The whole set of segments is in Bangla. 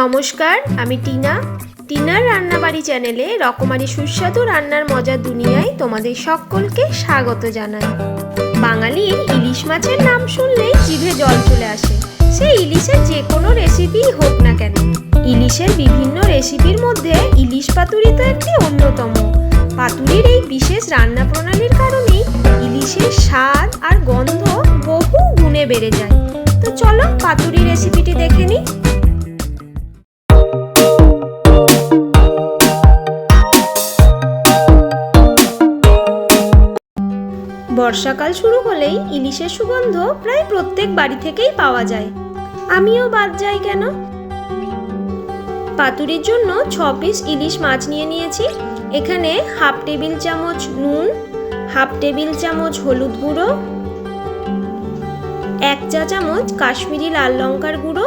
নমস্কার, আমি টিনার রান্নাবাড়ি চ্যানেলে রকমারি সুস্বাদু রান্নার মজার দুনিয়ায় তোমাদের সকলকে স্বাগত জানাই। বাঙালির ইলিশ মাছের নাম শুনলেই জিভে জল চলে আসে। সেই ইলিশের যে কোনো রেসিপিই হোক না কেন, ইলিশের বিভিন্ন রেসিপির মধ্যে ইলিশ পাতুরি তো একটি অন্যতম। পাতুরির এই বিশেষ রান্না প্রণালীর কারণেই ইলিশের স্বাদ আর গন্ধ বহু গুণে বেড়ে যায়। তো চলো পাতুরি রেসিপিটি দেখে নিই। বর্ষাকাল শুরু হলেই ইলিশের সুগন্ধ প্রায় প্রত্যেক বাড়ি থেকেই পাওয়া যায়, আমিও বাদ যাই কেন। পাতুরির জন্য 6 পিস ইলিশ মাছ নিয়ে নিয়েছি। এখানে হাফ টেবিল চামচ নুন, হাফ টেবিল চামচ হলুদ গুঁড়ো, 1 চা চামচ কাশ্মীরি লাল লঙ্কার গুঁড়ো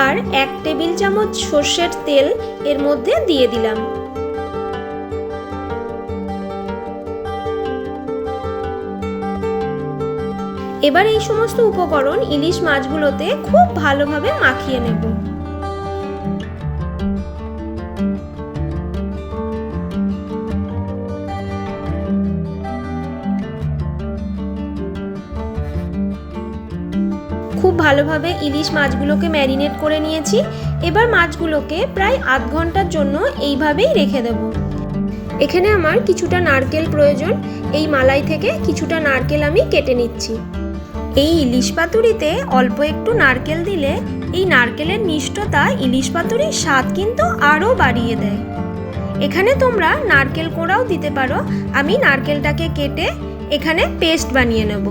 আর 1 টেবিল চামচ সর্ষের তেল এর মধ্যে দিয়ে দিলাম। এবার এই সমস্ত উপকরণ ইলিশ মাছগুলোতে খুব ভালোভাবে মাখিয়ে নেব। খুব ভালোভাবে ইলিশ মাছগুলোকে ম্যারিনেট করে নিয়েছি। এবার মাছগুলোকে প্রায় আধ ঘন্টার জন্য এইভাবেই রেখে দেব। এখানে আমার কিছুটা নারকেল প্রয়োজন। এই মালাই থেকে কিছুটা নারকেল আমি কেটে নিচ্ছি। এই ইলিশ পাতুরিতে অল্প একটু নারকেল দিলে এই নারকেলের মিষ্টতা ইলিশ পাতুরির স্বাদ কিন্তু আরও বাড়িয়ে দেয়। এখানে তোমরা নারকেল কোড়াও দিতে পারো। আমি নারকেলটাকে কেটে এখানে পেস্ট বানিয়ে নেব।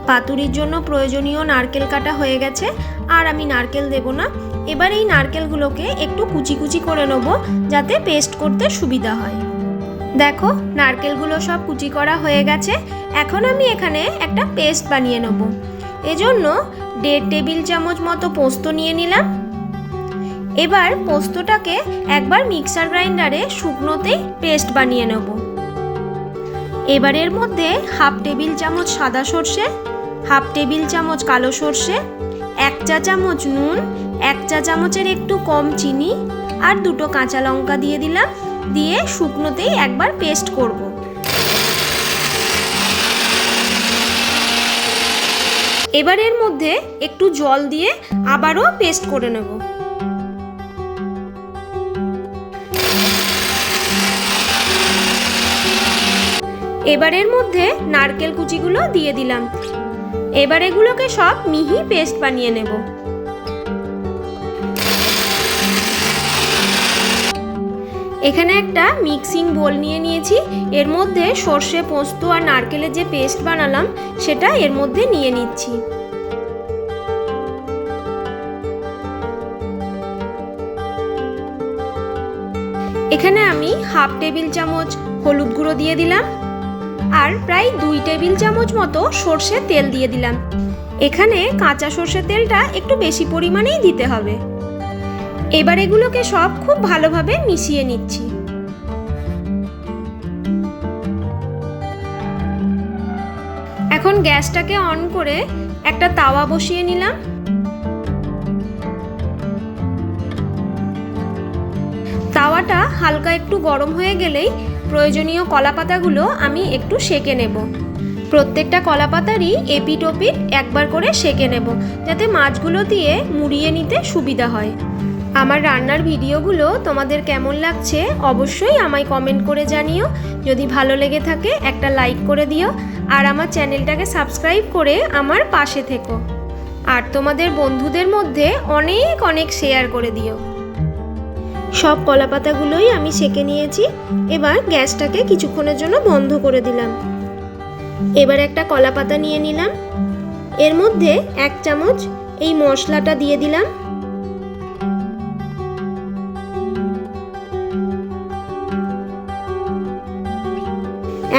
পাতুরির জন্য প্রয়োজনীয় নারকেল কাটা হয়ে গেছে, আর আমি নারকেল দেব না। এবার এই নারকেলগুলোকে একটু কুচি কুচি করে নেব যাতে পেস্ট করতে সুবিধা হয়। দেখো নারকেলগুলো সব কুচি করা হয়ে গেছে। এখন আমি এখানে একটা পেস্ট বানিয়ে নেব। এজন্য 1.5 টেবিল চামচ মতো পোস্ত নিয়ে নিলাম। এবার পোস্তটাকে একবার মিক্সার গ্রাইন্ডারে শুকনোতেই পেস্ট বানিয়ে নেব। এবার এর মধ্যে হাফ টেবিল চামচ সাদা সর্ষে, হাফ টেবিল চামচ কালো সর্ষে, 1 চা চামচ নুন, 1 চা চামচের একটু কম চিনি আর 2টো কাঁচা লঙ্কা দিয়ে দিলাম। দিয়ে শুকনোতেই একবার পেস্ট করব। এবার এর মধ্যে একটু জল দিয়ে আবারও পেস্ট করে নেব। এবার এর মধ্যে নারকেল কুচিগুলো দিয়ে দিলাম। এবার এগুলোকে সব মিহি পেস্ট বানিয়ে নেব। এখানে একটা মিক্সিং বোল নিয়ে নিয়েছি। এর মধ্যে সর্ষে, পোস্ত আর নারকেলের যে পেস্ট বানালাম সেটা এর মধ্যে নিয়ে নিচ্ছি। এখানে আমি হাফ টেবিল চামচ হলুদ গুঁড়ো দিয়ে দিলাম আর প্রায় 2 টেবিল চামচ মতো সর্ষের তেল দিয়ে দিলাম। এখানে কাঁচা সর্ষের তেলটা একটু বেশি পরিমাণেই দিতে হবে। এবার এগুলোকে সব খুব ভালোভাবে মিশিয়ে নিচ্ছি। এখন গ্যাসটাকে অন করে একটা তাওয়া বসিয়ে নিলাম। তাওয়াটা হালকা একটু গরম হয়ে গেলেই প্রয়োজনীয় কলাপাতাগুলো আমি একটু সেঁকে নেব। প্রত্যেকটা কলাপাতারই এপিট ওপিট একবার করে সেঁকে নেব যাতে মাছগুলো দিয়ে মুড়িয়ে নিতে সুবিধা হয়। আমার রান্নার ভিডিওগুলো তোমাদের কেমন লাগছে অবশ্যই আমায় কমেন্ট করে জানিও। যদি ভালো লেগে থাকে একটা লাইক করে দিও আর আমার চ্যানেলটাকে সাবস্ক্রাইব করে আমার পাশে থেকো। আর তোমাদের বন্ধুদের মধ্যে অনেক অনেক শেয়ার করে দিও। সব কলাপাতাগুলোই আমি সেঁকে নিয়েছি। এবার গ্যাসটাকে কিছুক্ষণের জন্য বন্ধ করে দিলাম। এবার একটা কলাপাতা নিয়ে নিলাম। এর মধ্যে 1 চামচ এই মশলাটা দিয়ে দিলাম।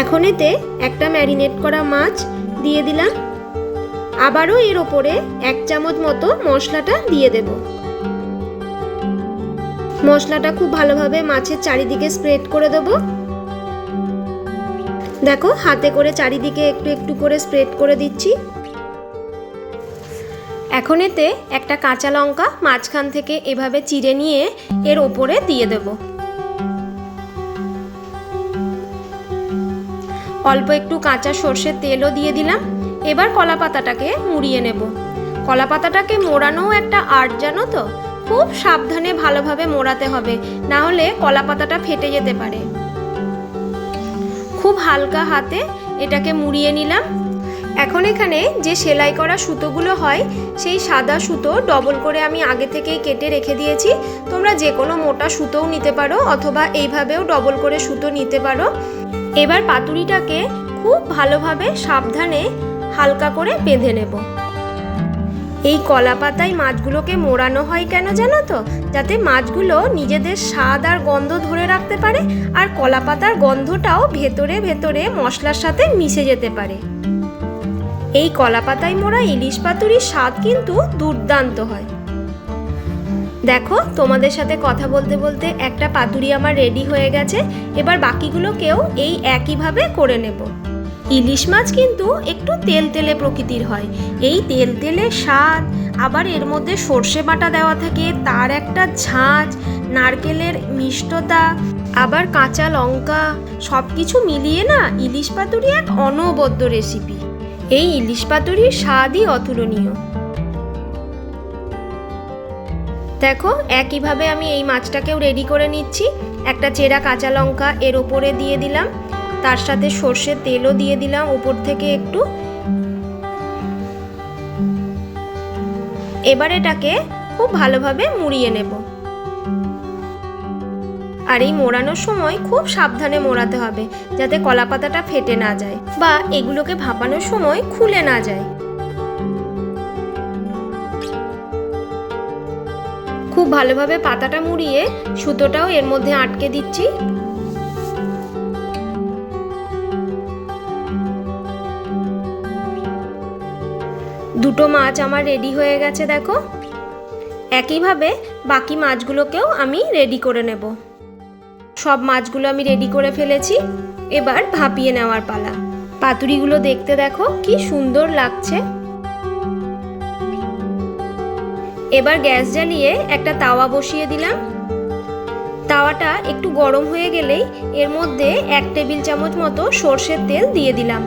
এখন এতে একটা ম্যারিনেট করা মাছ দিয়ে দিলাম। আবারও এর ওপরে 1 চামচ মতো মশলাটা দিয়ে দেব। মশলাটা খুব ভালোভাবে মাছের চারিদিকে স্প্রেড করে দেব। দেখো হাতে করে চারিদিকে একটু একটু করে স্প্রেড করে দিচ্ছি। এখন এতে একটা কাঁচা লঙ্কা মাঝখান থেকে এভাবে চিড়ে নিয়ে এর ওপরে দিয়ে দেব। অল্প একটু কাঁচা সর্ষের তেলও দিয়ে দিলাম। এবার কলা পাতাটাকে মুড়িয়ে নেব। কলা পাতাটাকে মোড়ানোও একটা আর্ট, জানো তো? খুব সাবধানে ভালোভাবে মোড়াতে হবে, না হলে কলা পাতাটা ফেটে যেতে পারে। খুব হালকা হাতে এটাকে মুড়িয়ে নিলাম। এখন এখানে যে সেলাই করা সুতোগুলো হয় সেই সাদা সুতো ডবল করে আমি আগে থেকেই কেটে রেখে দিয়েছি। তোমরা যে কোনো মোটা সুতোও নিতে পারো অথবা এইভাবেও ডবল করে সুতো নিতে পারো। এবার পাতুরিটাকে খুব ভালোভাবে সাবধানে হালকা করে বেঁধে নেব। এই কলা পাতায় মাছগুলোকে মোড়ানো হয় কেন জানো তো? যাতে মাছগুলো নিজেদের স্বাদ আর গন্ধ ধরে রাখতে পারে, আর কলা পাতার গন্ধটাও ভেতরে ভেতরে মশলার সাথে মিশে যেতে পারে। এই কলা পাতায় মোড়া ইলিশ পাতুরির স্বাদ কিন্তু দুর্দান্ত হয়। দেখো তোমাদের সাথে কথা বলতে বলতে একটা পাতুরি আমার রেডি হয়ে গেছে। এবার বাকিগুলোকেও এই একইভাবে করে নেব। ইলিশ মাছ কিন্তু একটু তেলতেলে প্রকৃতির হয়। এই তেলতেলে স্বাদ, আবার এর মধ্যে সর্ষে বাটা দেওয়া থাকে, তার একটা ঝাঁঝ, নারকেলের মিষ্টতা, আবার কাঁচা লঙ্কা, সব কিছু মিলিয়ে না ইলিশ পাতুরি এক অনবদ্য রেসিপি। এই ইলিশ পাতুরির স্বাদই অতুলনীয়। দেখো একইভাবে আমি এই মাছটাকেও রেডি করে নিচ্ছি। একটা চেরা কাঁচা লঙ্কা এর ওপরে দিয়ে দিলাম, তার সাথে সর্ষের তেলও দিয়ে দিলাম উপর থেকে একটু। এবার এটাকে খুব ভালোভাবে মুড়িয়ে নেব। আর এই মোড়ানোর সময় খুব সাবধানে মোড়াতে হবে, যাতে কলা পাতাটা ফেটে না যায় বা এগুলোকে ভাপানোর সময় খুলে না যায়। খুব ভালোভাবে পাতাটা মুড়িয়ে সুতোটাও এর মধ্যে আটকে দিচ্ছি। দুটো মাছ আমার রেডি হয়ে গেছে দেখো। একইভাবে বাকি মাছগুলোকেও আমি রেডি করে নেব। সব মাছগুলো আমি রেডি করে ফেলেছি। এবার ভাপিয়ে নেওয়ার পালা। পাতুরিগুলো দেখতে দেখো কি সুন্দর লাগছে। এবার গ্যাস জ্বালিয়ে একটা তাওয়া বসিয়ে দিলাম। তাওয়াটা একটু গরম হয়ে গেলেই এর মধ্যে 1 টেবিল চামচ মতো সর্ষের তেল দিয়ে দিলাম।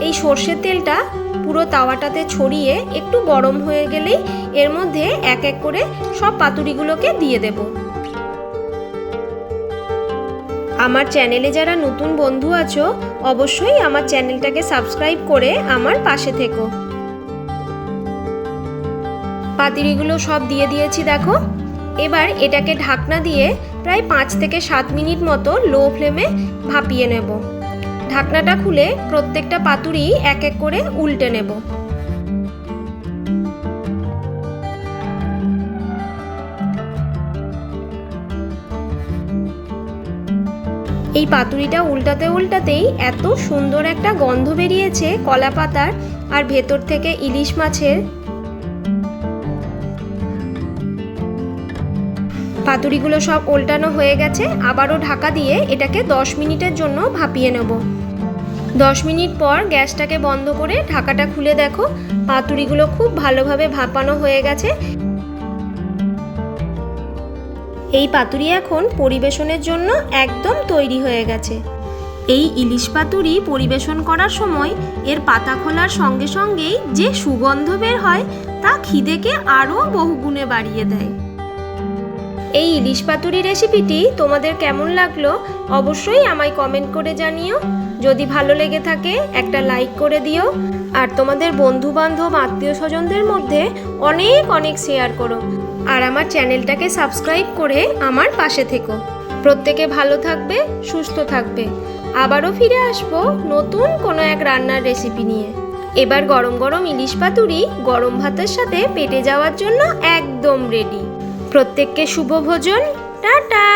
এই সর্ষের তেলটা পুরো তাওয়াটাতে ছড়িয়ে একটু গরম হয়ে গেলেই এর মধ্যে এক এক করে সব পাতুরিগুলোকে দিয়ে দেব। আমার চ্যানেলে যারা নতুন বন্ধু আছো অবশ্যই আমার চ্যানেলটাকে সাবস্ক্রাইব করে আমার পাশে থেকো। পাতুরিগুলো সব দিয়ে দিয়েছি দেখো। এবার এটাকে ঢাকনা দিয়ে প্রায় 5 থেকে 7 মিনিট মতো লো ফ্লেমে ভাপিয়ে নেব। ঢাকনাটা খুলে প্রত্যেকটা পাতুরি এক এক করে উল্টে নেব। এই পাতুরিটা উল্টাতে উল্টাতেই এত সুন্দর একটা গন্ধ বেরিয়েছে কলা পাতার আর ভেতর থেকে ইলিশ মাছের। পাতুরিগুলো সব উল্টানো হয়ে গেছে। আবারও ঢাকা দিয়ে এটাকে 10 মিনিটের জন্য ভাপিয়ে নেব। 10 মিনিট পর গ্যাসটাকে বন্ধ করে ঢাকাটা খুলে দেখো পাতুরিগুলো খুব ভালোভাবে ভাপানো হয়ে গেছে। এই পাতুরি এখন পরিবেশনের জন্য একদম তৈরি হয়ে গেছে। এই ইলিশ পাতুরি পরিবেশন করার সময় এর পাতা খোলার সঙ্গে সঙ্গেই যে সুগন্ধ বের হয় তা খিদেকে আরও বহুগুণে বাড়িয়ে দেয়। এই ইলিশ পাতুরি রেসিপিটি তোমাদের কেমন লাগলো অবশ্যই আমায় কমেন্ট করে জানিও। যদি ভালো লেগে থাকে একটা লাইক করে দিও, আর তোমাদের বন্ধু বান্ধব আত্মীয় স্বজনদের মধ্যে অনেক অনেক শেয়ার করো। আর আমার চ্যানেলটাকে সাবস্ক্রাইব করে আমার পাশে থেকো। প্রত্যেকে ভালো থাকবে, সুস্থ থাকবে। আবারও ফিরে আসবো নতুন কোনো এক রান্নার রেসিপি নিয়ে। এবার গরম গরম ইলিশ পাতুরি গরম ভাতের সাথে পেটে যাওয়ার জন্য একদম রেডি। প্রত্যেককে শুভ ভোজন। টাটা।